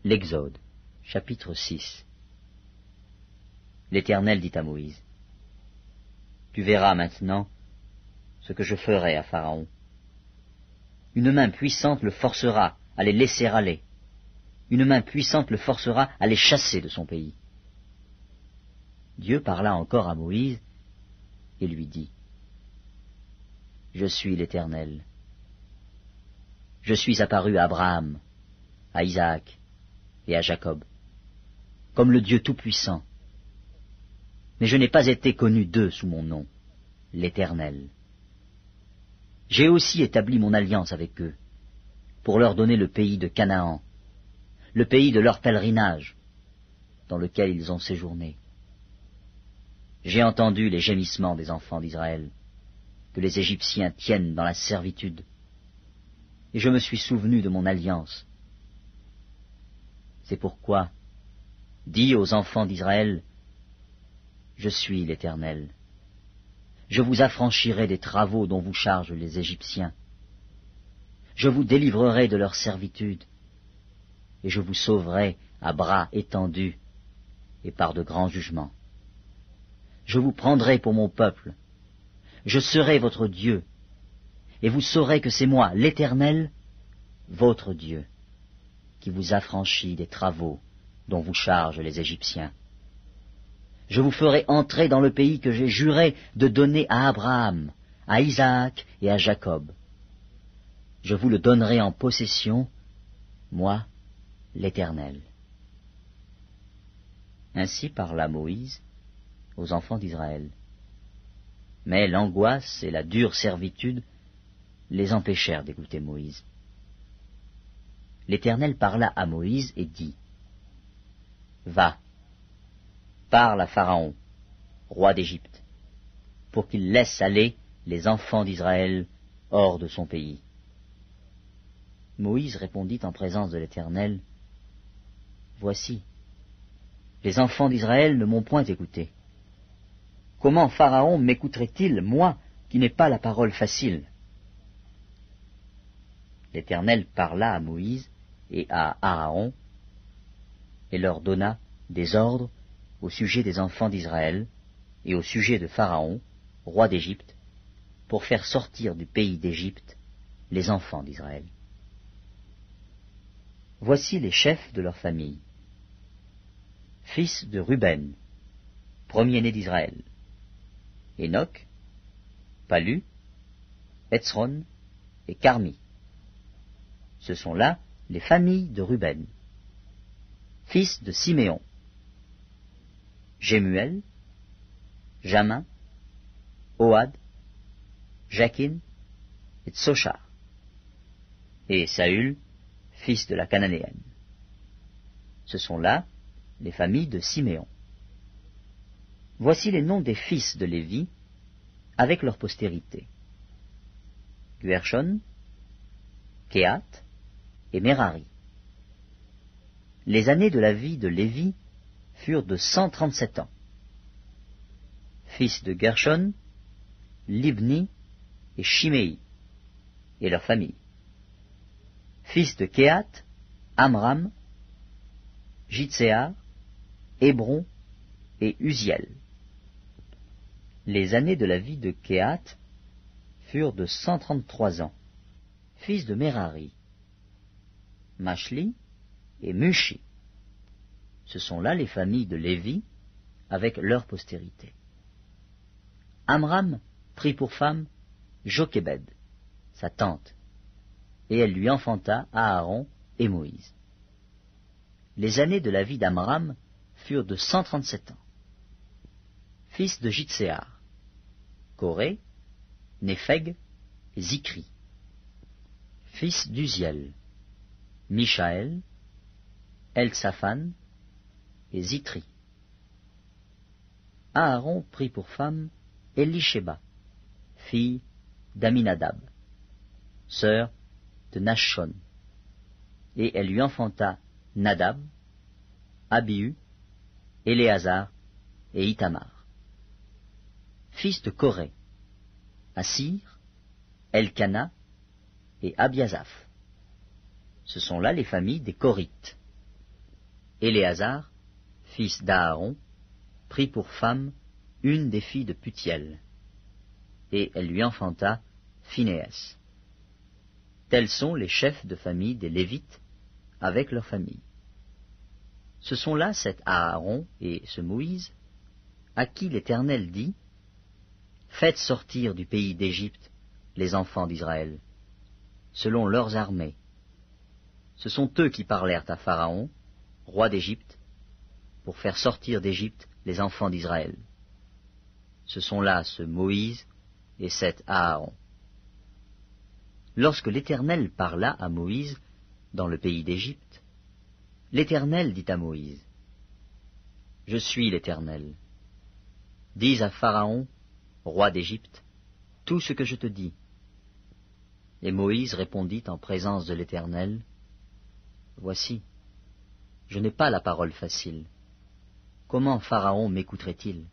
L'Exode, chapitre 6. L'Éternel dit à Moïse, « Tu verras maintenant ce que je ferai à Pharaon. Une main puissante le forcera à les laisser aller. Une main puissante le forcera à les chasser de son pays. » Dieu parla encore à Moïse et lui dit, « Je suis l'Éternel. Je suis apparu à Abraham, à Isaac et à Jacob, comme le Dieu Tout-Puissant. Mais je n'ai pas été connu d'eux sous mon nom, l'Éternel. J'ai aussi établi mon alliance avec eux, pour leur donner le pays de Canaan, le pays de leur pèlerinage, dans lequel ils ont séjourné. J'ai entendu les gémissements des enfants d'Israël, que les Égyptiens tiennent dans la servitude, et je me suis souvenu de mon alliance. C'est pourquoi, dis aux enfants d'Israël, je suis l'Éternel. Je vous affranchirai des travaux dont vous chargent les Égyptiens. Je vous délivrerai de leur servitude, et je vous sauverai à bras étendus et par de grands jugements. Je vous prendrai pour mon peuple, je serai votre Dieu, et vous saurez que c'est moi, l'Éternel, votre Dieu, qui vous affranchit des travaux dont vous chargent les Égyptiens. Je vous ferai entrer dans le pays que j'ai juré de donner à Abraham, à Isaac et à Jacob. Je vous le donnerai en possession, moi, l'Éternel. » Ainsi parla Moïse aux enfants d'Israël. Mais l'angoisse et la dure servitude les empêchèrent d'écouter Moïse. L'Éternel parla à Moïse et dit, « Va, parle à Pharaon, roi d'Égypte, pour qu'il laisse aller les enfants d'Israël hors de son pays. » Moïse répondit en présence de l'Éternel, « Voici, les enfants d'Israël ne m'ont point écouté. Comment Pharaon m'écouterait-il, moi, qui n'ai pas la parole facile ?» L'Éternel parla à Moïse et à Aaron, et leur donna des ordres au sujet des enfants d'Israël et au sujet de Pharaon, roi d'Égypte, pour faire sortir du pays d'Égypte les enfants d'Israël. Voici les chefs de leur famille. Fils de Ruben, premier-né d'Israël, Enoch, Palu, Hetzron et Carmi. Ce sont là les familles de Ruben. Fils de Siméon, Jémuel, Jamin, Ohad, Jakin et Tsochar, et Saül, fils de la Cananéenne. Ce sont là les familles de Siméon. Voici les noms des fils de Lévi, avec leur postérité. Guershon, Kehat et Merari. Les années de la vie de Lévi furent de 137 ans. Fils de Gershon, Libni et Shimei, et leurs familles. Fils de Kehat, Amram, Jitséar, Hébron et Uziel. Les années de la vie de Kehat furent de 133 ans. Fils de Merari, Mashli et Mushi. Ce sont là les familles de Lévi, avec leur postérité. Amram prit pour femme Jochébed, sa tante, et elle lui enfanta Aaron et Moïse. Les années de la vie d'Amram furent de 137 ans. Fils de Jitséar, Coré, Népheg et Zikri. Fils d'Uziel, Mishaël, Eltsaphan et Zitri. Aaron prit pour femme Elisheba, fille d'Aminadab, sœur de Nachshon, et elle lui enfanta Nadab, Abihu, Éléazar et Itamar. Fils de Coré, Assir, Elkana et Abiasaph. Ce sont là les familles des Corites. Éléazar, fils d'Aaron, prit pour femme une des filles de Putiel, et elle lui enfanta Phinéas. Tels sont les chefs de famille des Lévites, avec leurs familles. Ce sont là cet Aaron et ce Moïse, à qui l'Éternel dit, « Faites sortir du pays d'Égypte les enfants d'Israël, selon leurs armées. » Ce sont eux qui parlèrent à Pharaon, roi d'Égypte, pour faire sortir d'Égypte les enfants d'Israël. Ce sont là ce Moïse et cet Aaron. Lorsque l'Éternel parla à Moïse dans le pays d'Égypte, l'Éternel dit à Moïse, « Je suis l'Éternel. Dis à Pharaon, roi d'Égypte, tout ce que je te dis. » Et Moïse répondit en présence de l'Éternel, « Voici, je n'ai pas la parole facile. Comment Pharaon m'écouterait-il »